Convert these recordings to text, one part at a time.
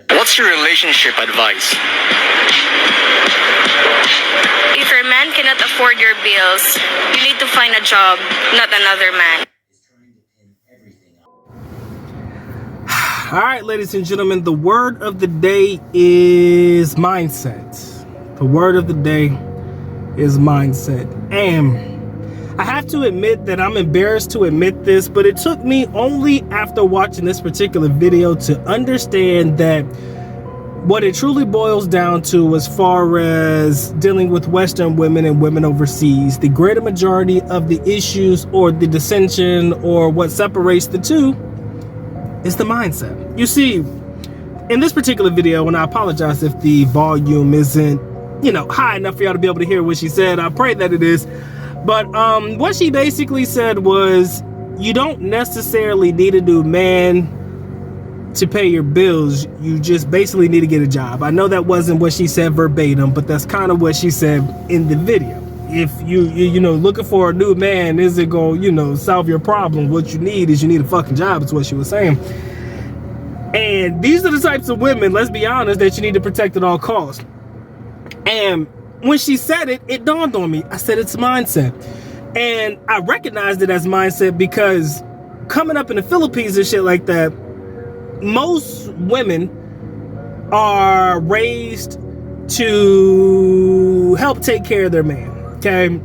What's your relationship advice? If your man cannot afford your bills, you need to find a job, not another man. All right, ladies and gentlemen, the word of the day is mindset. The word of the day is mindset. And I have to admit that I'm embarrassed to admit this, but it took me only after watching this particular video to understand that what it truly boils down to as far as dealing with Western women and women overseas, the greater majority of the issues or the dissension or what separates the two is the mindset. You see, in this particular video, and I apologize if the volume isn't, high enough for y'all to be able to hear what she said. I pray that it is. But what she basically said was, you don't necessarily need a new man to pay your bills. You just basically need to get a job. I know that wasn't what she said verbatim, but that's kind of what she said in the video. If you looking for a new man isn't going, solve your problem. What you need is a fucking job. Is what she was saying. And these are the types of women, let's be honest, that you need to protect at all costs. And when she said it, it dawned on me. I said, it's mindset. And I recognized it as mindset because coming up in the Philippines and shit like that, most women are raised to help take care of their man. Okay?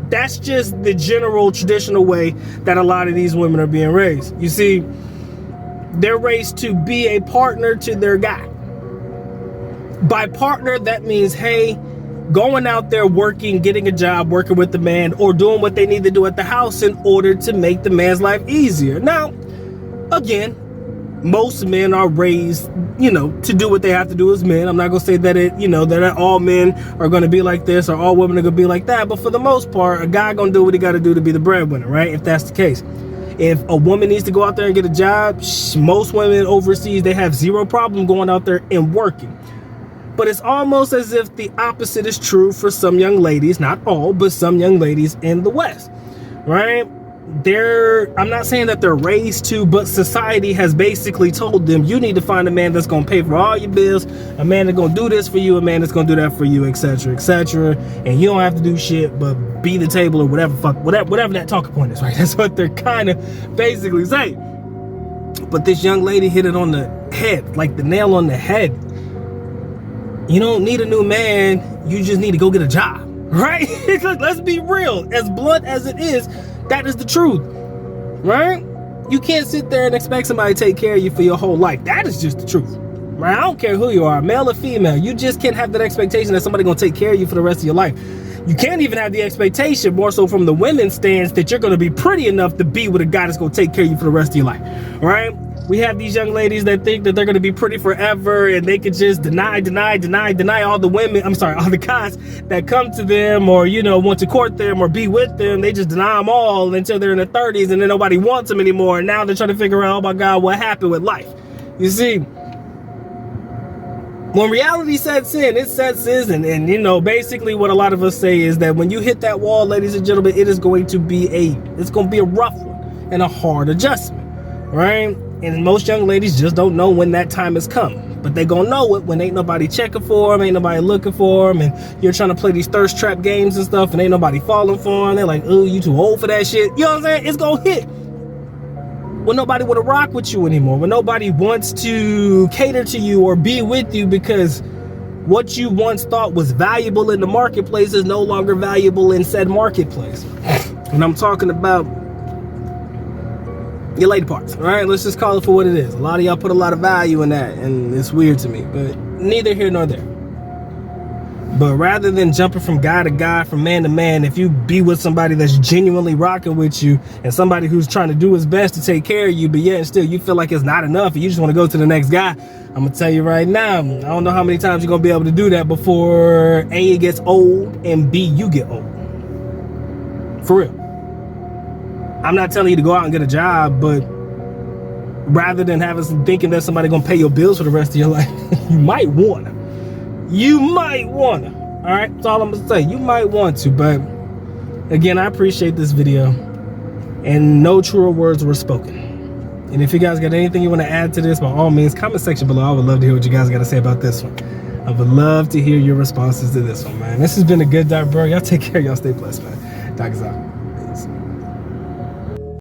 That's just the general traditional way that a lot of these women are being raised. You see, they're raised to be a partner to their guy. By partner, that means, hey, going out there working, getting a job, working with the man, or doing what they need to do at the house in order to make the man's life easier. Now, again, most men are raised, to do what they have to do as men. I'm not going to say that that all men are going to be like this or all women are going to be like that. But for the most part, a guy going to do what he got to do to be the breadwinner, right? If that's the case. If a woman needs to go out there and get a job, most women overseas, they have zero problem going out there and working. But it's almost as if the opposite is true for some young ladies, not all, but some young ladies in the West, right? I'm not saying that they're raised to, but society has basically told them, you need to find a man that's going to pay for all your bills, a man that's going to do this for you, a man that's going to do that for you, etc., etc. And you don't have to do shit but be the table or whatever that talking point is, right? That's what they're kind of basically saying. But this young lady hit it on the head, like the nail on the head. You don't need a new man, you just need to go get a job, right? Let's be real. As blunt as it is, that is the truth, right? You can't sit there and expect somebody to take care of you for your whole life. That is just the truth, right? I don't care who you are, male or female. You just can't have that expectation that somebody's going to take care of you for the rest of your life. You can't even have the expectation, more so from the women's stance, that you're going to be pretty enough to be with a guy that's going to take care of you for the rest of your life, right? We have these young ladies that think that they're going to be pretty forever and they could just deny all the guys that come to them or, want to court them or be with them. They just deny them all until they're in their 30s and then nobody wants them anymore. And now they're trying to figure out, oh my God, what happened with life? You see, when reality sets in, and basically what a lot of us say is that when you hit that wall, ladies and gentlemen, it's going to be a rough one and a hard adjustment, right? And most young ladies just don't know when that time has come. But they gonna know it when ain't nobody checking for them, ain't nobody looking for them, and you're trying to play these thirst trap games and stuff, and ain't nobody falling for them. They're like, ooh, you too old for that shit. You know what I'm saying? It's gonna hit when nobody want to rock with you anymore, when nobody wants to cater to you or be with you because what you once thought was valuable in the marketplace is no longer valuable in said marketplace. And I'm talking about your lady parts, all right? Let's just call it for what it is. A lot of y'all put a lot of value in that, and it's weird to me, but neither here nor there. But rather than jumping from guy to guy, from man to man, if you be with somebody that's genuinely rocking with you and somebody who's trying to do his best to take care of you, but yet and still you feel like it's not enough and you just want to go to the next guy, I'm going to tell you right now, I don't know how many times you're going to be able to do that before A, it gets old, and B, you get old. For real. I'm not telling you to go out and get a job, but rather than thinking that somebody gonna pay your bills for the rest of your life, you might wanna. All right, that's all I'm gonna say. You might want to, but again, I appreciate this video, and no truer words were spoken. And if you guys got anything you want to add to this, by all means, comment section below. I would love to hear what you guys got to say about this one. I would love to hear your responses to this one, man. This has been a good dive, bro. Y'all take care. Y'all stay blessed, man. Doc is out. Peace.